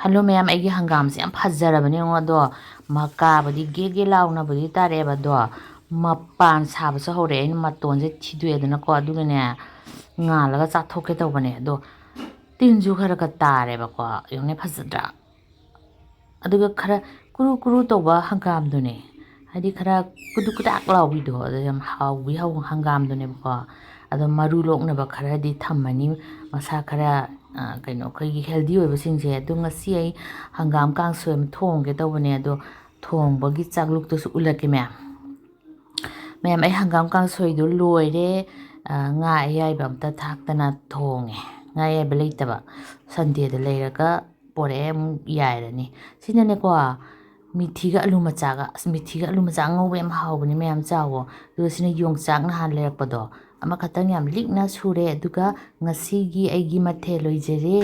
Hello ma'am, I give hangam si am Fajare do maka body gigi launa body tareba do mapan sabs a hore in matons it chidu na quadugene ngalaga satoket over do tinju harakatare bako yone Fajadra aduga kara kuru toba hangam dune hadi kara kudukudak lawi do the how we have hangam dune bako ado marulok na bakara di thamani masakara kaino kai healthy oiba singse adu ngasi ai hangam kang soem thong ge tawne ado thong bagi chakluk to su ulake ma'am ai hangam kang soi do loire nga ai bam ta thak tana thonge nga ai ba leitaba sunday da leiraga pore mu yairani sinane ko mithiga alu macha ngau em hawbani ma'am chawo do sina yong chak na han lerakpado ama khatang yam likna sure aduga ngasigi aigi mathe loijare